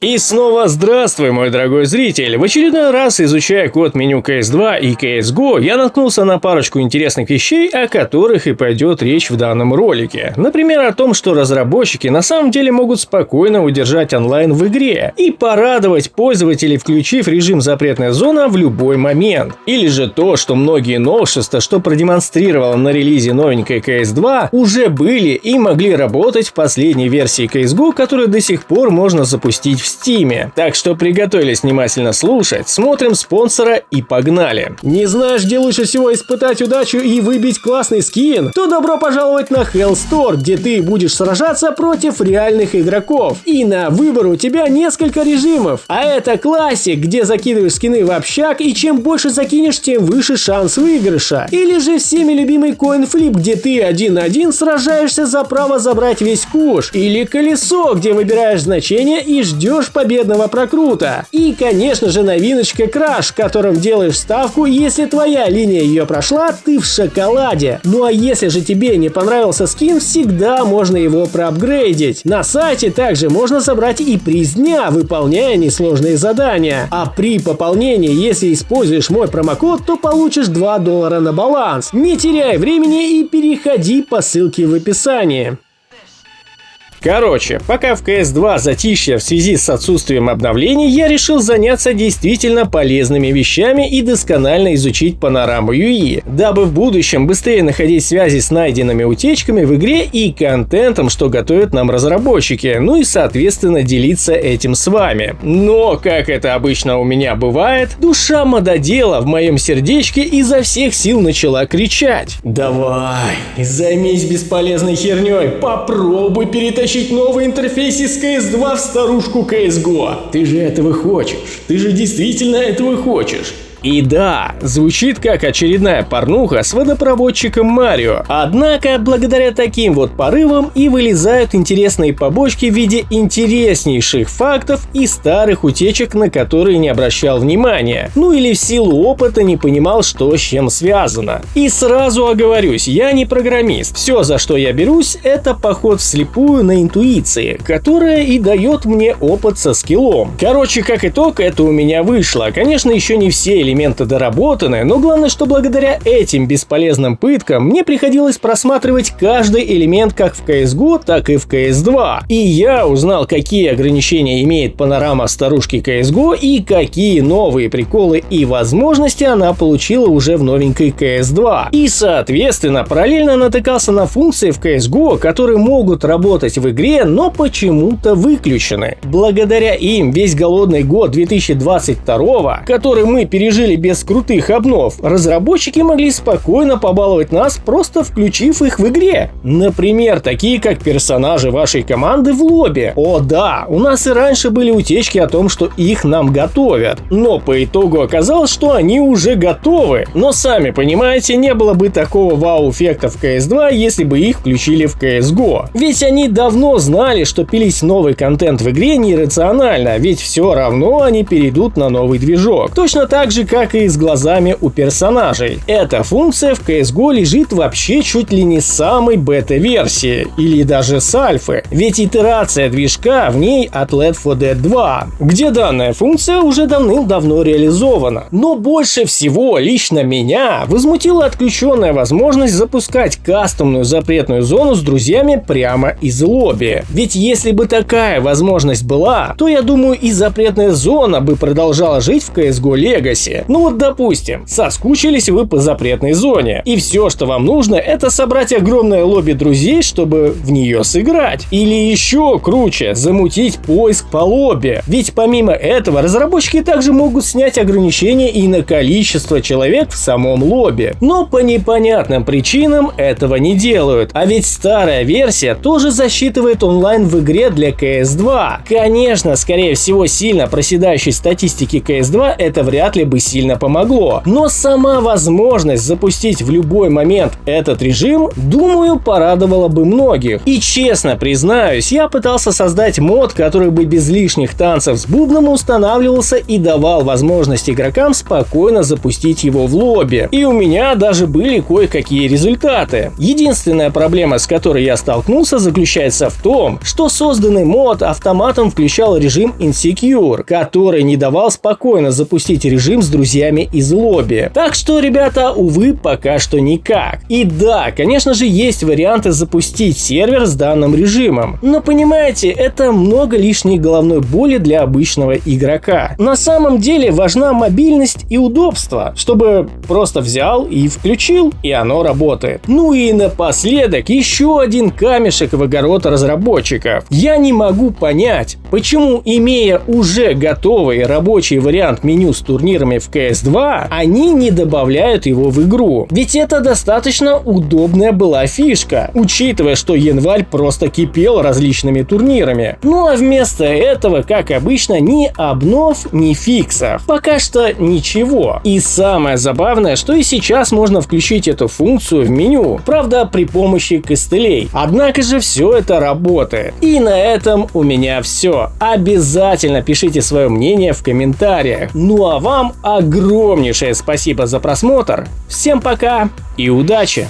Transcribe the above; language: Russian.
И снова здравствуй, мой дорогой зритель! В очередной раз, изучая код меню CS2 и CSGO, я наткнулся на парочку интересных вещей, о которых и пойдет речь в данном ролике. Например, о том, что разработчики на самом деле могут спокойно удержать онлайн в игре и порадовать пользователей, включив режим запретная зона в любой момент. Или же то, что многие новшества, что продемонстрировало на релизе новенькой CS2, уже были и могли работать в последней версии CSGO, которую до сих пор можно запустить в Steam. Так что приготовились внимательно слушать, смотрим спонсора и погнали. Не знаешь, где лучше всего испытать удачу и выбить классный скин? То добро пожаловать на Hell Store, где ты будешь сражаться против реальных игроков. И на выбор у тебя несколько режимов. А это классик, где закидываешь скины в общак, и чем больше закинешь, тем выше шанс выигрыша. Или же всеми любимый CoinFlip, где ты 1-1 сражаешься за право забрать весь куш. Или колесо, где выбираешь значение и ждешь победного прокрута. И, конечно же, новиночка Crash, в котором делаешь ставку, если твоя линия ее прошла, ты в шоколаде. Ну а если же тебе не понравился скин, всегда можно его проапгрейдить. На сайте также можно собрать и приз дня, выполняя несложные задания. А при пополнении, если используешь мой промокод, то получишь $2 на баланс. Не теряй времени и переходи по ссылке в описании. Короче, пока в CS2 затишье в связи с отсутствием обновлений, я решил заняться действительно полезными вещами и досконально изучить панораму UI, дабы в будущем быстрее находить связи с найденными утечками в игре и контентом, что готовят нам разработчики, ну и соответственно делиться этим с вами. Но, как это обычно у меня бывает, душа мододела в моем сердечке изо всех сил начала кричать: «Давай, займись бесполезной херней, попробуй перетащить новый интерфейс из CS2 в старушку CSGO. Ты же этого хочешь. Ты же действительно этого хочешь». И да, звучит как очередная порнуха с водопроводчиком Марио. Однако, благодаря таким вот порывам и вылезают интересные побочки в виде интереснейших фактов и старых утечек, на которые не обращал внимания. Ну или в силу опыта не понимал, что с чем связано. И сразу оговорюсь, я не программист. Все, за что я берусь, это поход вслепую на интуиции, которая и дает мне опыт со скиллом. Короче, как итог, это у меня вышло. Конечно, еще не все элементы доработаны, но главное, что благодаря этим бесполезным пыткам мне приходилось просматривать каждый элемент как в CSGO, так и в CS2. И я узнал, какие ограничения имеет панорама старушки CSGO и какие новые приколы и возможности она получила уже в новенькой CS2. И, соответственно, параллельно натыкался на функции в CSGO, которые могут работать в игре, но почему-то выключены. Благодаря им весь голодный год 2022, который мы пережили без крутых обнов, разработчики могли спокойно побаловать нас, просто включив их в игре. Например, такие как персонажи вашей команды в лобби. О да, у нас и раньше были утечки о том, что их нам готовят. Но по итогу оказалось, что они уже готовы. Но сами понимаете, не было бы такого вау-эффекта в CS2, если бы их включили в CSGO. Ведь они давно знали, что пилить новый контент в игре нерационально, ведь все равно они перейдут на новый движок. Точно так же, как и с глазами у персонажей. Эта функция в CSGO лежит вообще чуть ли не с самой бета-версии, или даже с альфы, ведь итерация движка в ней от Left 4 Dead 2, где данная функция уже давным-давно реализована. Но больше всего лично меня возмутила отключенная возможность запускать кастомную запретную зону с друзьями прямо из лобби. Ведь если бы такая возможность была, то я думаю, и запретная зона бы продолжала жить в CSGO Legacy. Ну вот допустим, соскучились вы по запретной зоне, и все, что вам нужно, это собрать огромное лобби друзей, чтобы в нее сыграть. Или еще круче, замутить поиск по лобби. Ведь помимо этого, разработчики также могут снять ограничения и на количество человек в самом лобби. Но по непонятным причинам этого не делают. А ведь старая версия тоже засчитывает онлайн в игре для CS2. Конечно, скорее всего, сильно проседающей статистики CS2 это вряд ли бы сильно помогло. Но сама возможность запустить в любой момент этот режим, думаю, порадовала бы многих. И честно признаюсь, я пытался создать мод, который бы без лишних танцев с бубном устанавливался и давал возможность игрокам спокойно запустить его в лобби. И у меня даже были кое-какие результаты. Единственная проблема, с которой я столкнулся, заключается в том, что созданный мод автоматом включал режим Insecure, который не давал спокойно запустить режим с друзьями из лобби. Так что, ребята, увы, пока что никак. И да, конечно же, есть варианты запустить сервер с данным режимом. Но понимаете, это много лишней головной боли для обычного игрока. На самом деле важна мобильность и удобство, чтобы просто взял и включил, и оно работает. Ну и напоследок еще один камешек в огород разработчиков. Я не могу понять, почему, имея уже готовый рабочий вариант меню с турнирами в CS2, они не добавляют его в игру. Ведь это достаточно удобная была фишка, учитывая, что январь просто кипел различными турнирами. Ну а вместо этого, как обычно, ни обнов, ни фиксов. Пока что ничего. И самое забавное, что и сейчас можно включить эту функцию в меню, правда при помощи костылей. Однако же все это работает. И на этом у меня все. Обязательно пишите свое мнение в комментариях. Ну а вам огромнейшее спасибо за просмотр. Всем пока и удачи!